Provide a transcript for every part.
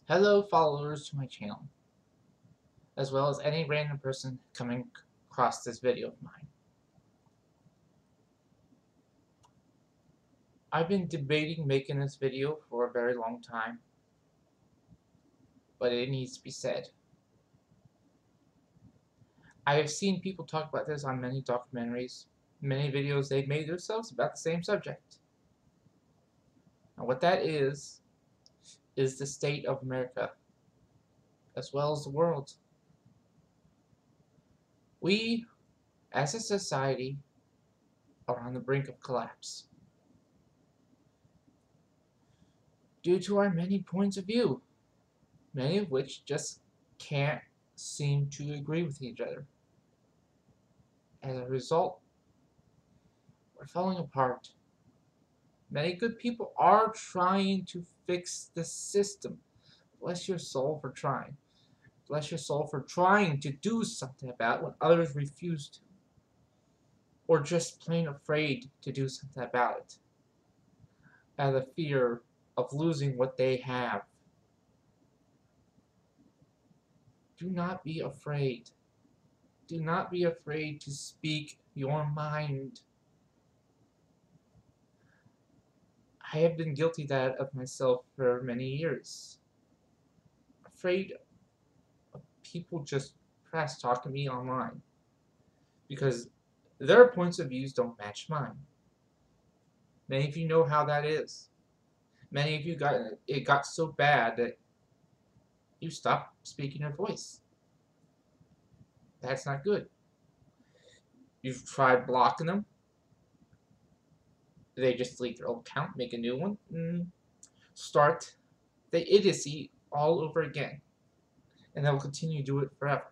Hello followers to my channel, as well as any random person coming across this video of mine. I've been debating making this video for a very long time, but it needs to be said. I have seen people talk about this on many documentaries, many videos they've made themselves about the same subject. And what that is the state of America, as well as the world. We, as a society, are on the brink of collapse due to our many points of view, many of which just can't seem to agree with each other. As a result, we're falling apart. Many good people are trying to fix the system. Bless your soul for trying. Bless your soul for trying to do something about it when others refuse to. Or just plain afraid to do something about it. Out of fear of losing what they have. Do not be afraid. Do not be afraid to speak your mind. I have been guilty of that of myself for many years. Afraid of people just trash talking me online because their points of views don't match mine. Many of you know how that is. Many of you got so bad that you stopped speaking your voice. That's not good. You've tried blocking them. They just delete their old account, make a new one, and start the idiocy all over again. And they'll continue to do it forever.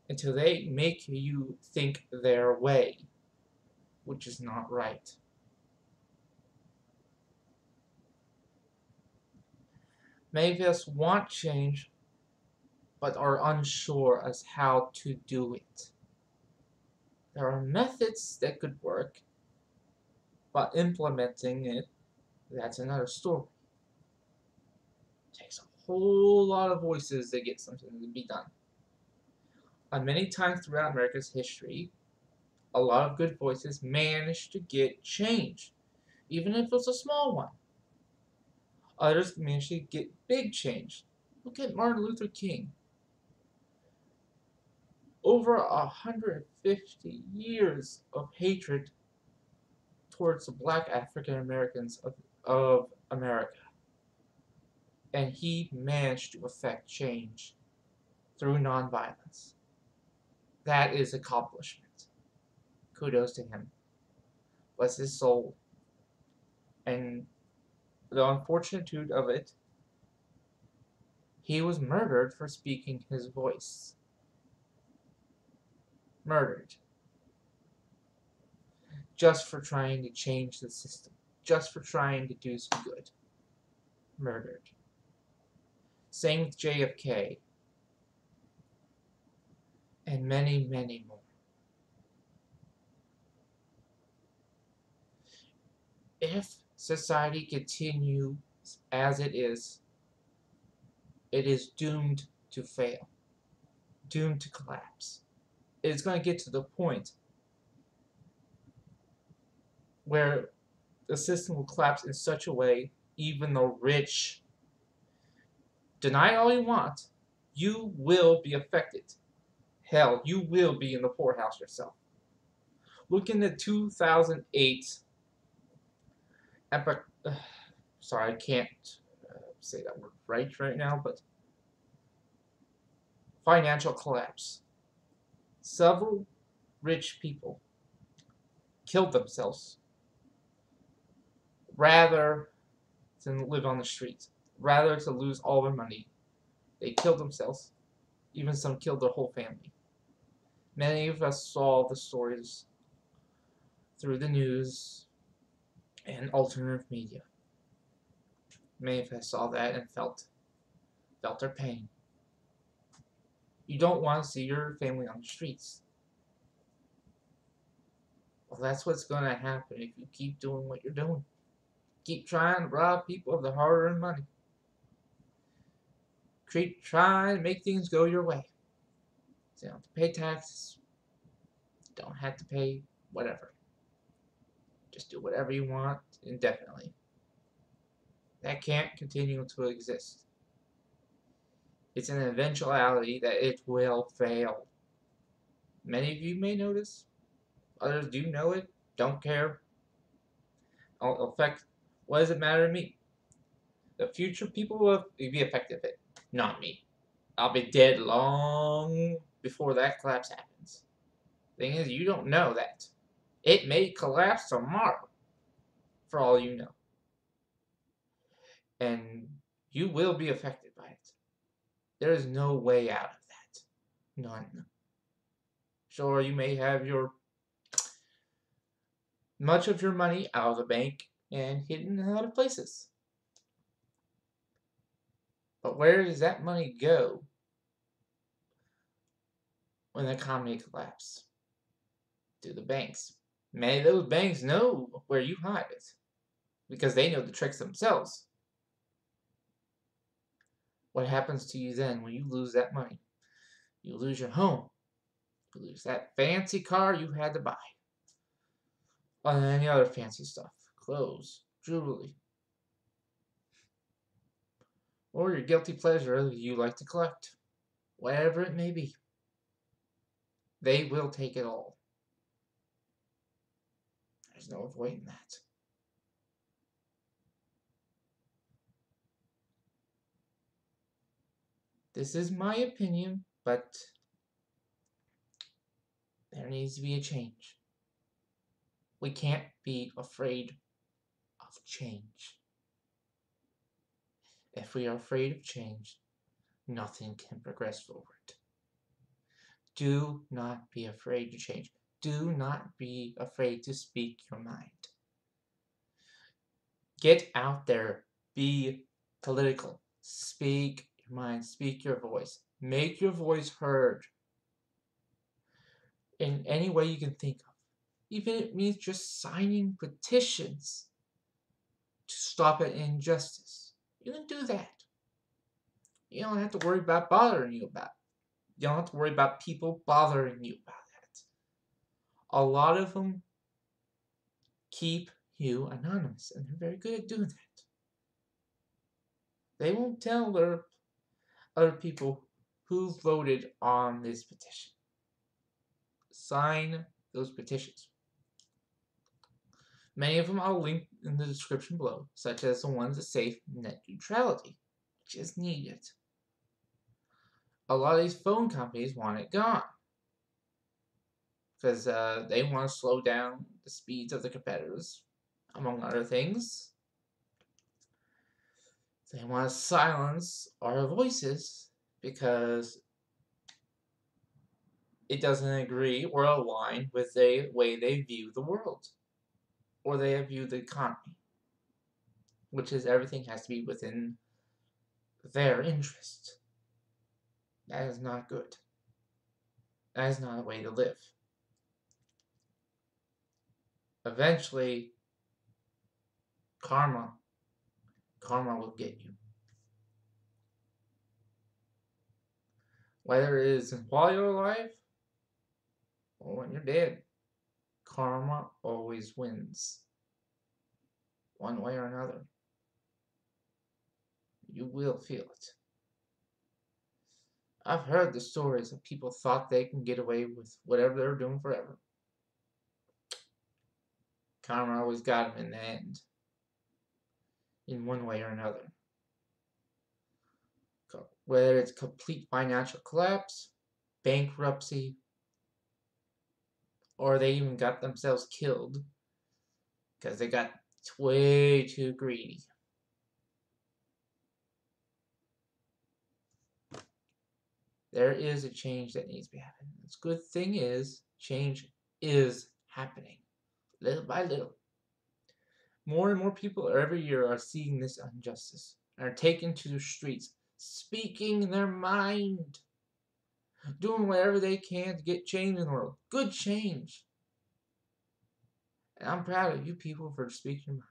Until they make you think their way, which is not right. Many of us want change, but are unsure as how to do it. There are methods that could work, but implementing it, that's another story. It takes a whole lot of voices to get something to be done. And many times throughout America's history, a lot of good voices managed to get change, even if it's a small one. Others managed to get big change. Look at Martin Luther King. Over 150 years of hatred towards the black African Americans of America. And he managed to effect change through nonviolence. That is accomplishment. Kudos to him. Bless his soul. And the unfortunate truth of it, he was murdered for speaking his voice. Murdered. Just for trying to change the system. Just for trying to do some good. Murdered. Same with JFK. And many, many more. If society continues as it is doomed to fail. Doomed to collapse. It is going to get to the point where the system will collapse in such a way, even the rich, deny all you want, you will be affected. Hell, you will be in the poorhouse yourself. Look in the 2008 epic. Sorry, I can't say that word right now, but financial collapse. Several rich people killed themselves rather than live on the streets, rather to lose all their money. They killed themselves. Even some killed their whole family. Many of us saw the stories through the news and alternative media. Many of us saw that and felt their pain. You don't want to see your family on the streets. Well, that's what's going to happen if you keep doing what you're doing. Keep trying to rob people of their hard-earned money. Keep trying to make things go your way. So you don't have to pay taxes. Don't have to pay whatever. Just do whatever you want indefinitely. That can't continue to exist. It's an eventuality that it will fail. Many of you may notice. Others do know it. Don't care. I'll affect. What does it matter to me? The future people will be affected by it, not me. I'll be dead long before that collapse happens. Thing is, you don't know that. It may collapse tomorrow, for all you know. And you will be affected by it. There is no way out of that. None. Sure, you may have much of your money out of the bank and hidden in other places. But where does that money go when the economy collapses? To the banks. Many of those banks know where you hide it because they know the tricks themselves. What happens to you then when you lose that money? You lose your home. You lose that fancy car you had to buy. And any other fancy stuff. Clothes, jewelry. Or your guilty pleasure that you like to collect. Whatever it may be. They will take it all. There's no avoiding that. This is my opinion, but there needs to be a change. We can't be afraid of change. If we are afraid of change, nothing can progress forward. Do not be afraid to change. Do not be afraid to speak your mind. Get out there. Be political. Speak your mind. Speak your voice. Make your voice heard in any way you can think of. Even if it means just signing petitions to stop an injustice. You can do that. You don't have to worry about bothering you about it. You don't have to worry about people bothering you about that. A lot of them keep you anonymous, and they're very good at doing that. They won't tell their other people who voted on this petition. Sign those petitions. Many of them I'll link in the description below, such as the ones that say net neutrality, which is needed. A lot of these phone companies want it gone because they want to slow down the speeds of the competitors, among other things. They want to silence our voices because it doesn't agree or align with the way they view the world or they view the economy, which is everything has to be within their interest. That is not good. That is not a way to live. Eventually, karma will get you. Whether it is while you're alive or when you're dead, karma always wins. One way or another. You will feel it. I've heard the stories of people thought they can get away with whatever they're doing forever. Karma always got them in the end. In one way or another. Whether it's complete financial collapse, bankruptcy, or they even got themselves killed because they got way too greedy. There is a change that needs to be happening. The good thing is, change is happening, little by little. More and more people every year are seeing this injustice and are taken to the streets, speaking their mind, doing whatever they can to get change in the world. Good change. And I'm proud of you people for speaking your mind.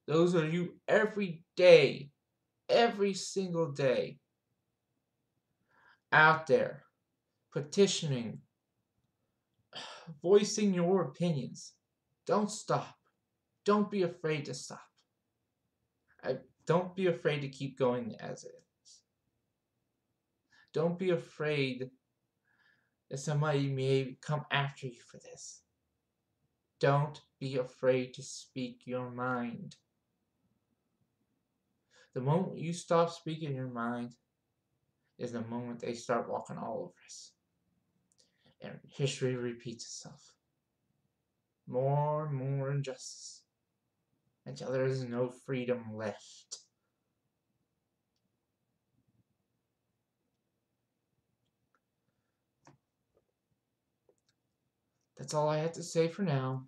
Those are you every day, every single day, out there, petitioning, voicing your opinions. Don't stop. Don't be afraid to stop. Don't be afraid to keep going as it is. Don't be afraid that somebody may come after you for this. Don't be afraid to speak your mind. The moment you stop speaking your mind is the moment they start walking all over us. And history repeats itself. More and more injustice until there is no freedom left. That's all I have to say for now.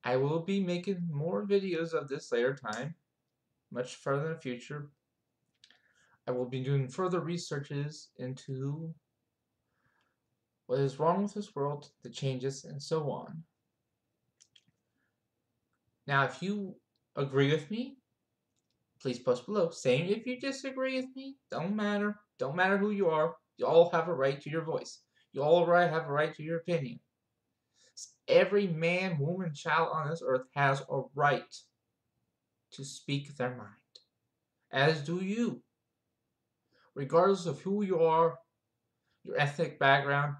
I will be making more videos of this later time, much further in the future. I will be doing further researches into what is wrong with this world, the changes, and so on. Now, if you agree with me, please post below. Same if you disagree with me, don't matter. Don't matter who you are. You all have a right to your voice. You all have a right to your opinion. Every man, woman, child on this earth has a right to speak their mind, as do you. Regardless of who you are, your ethnic background,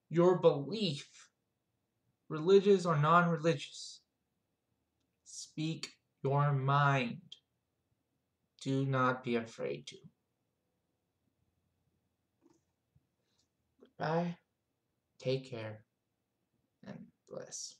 your belief, religious or non-religious, speak your mind. Do not be afraid to. Goodbye, take care, and bless.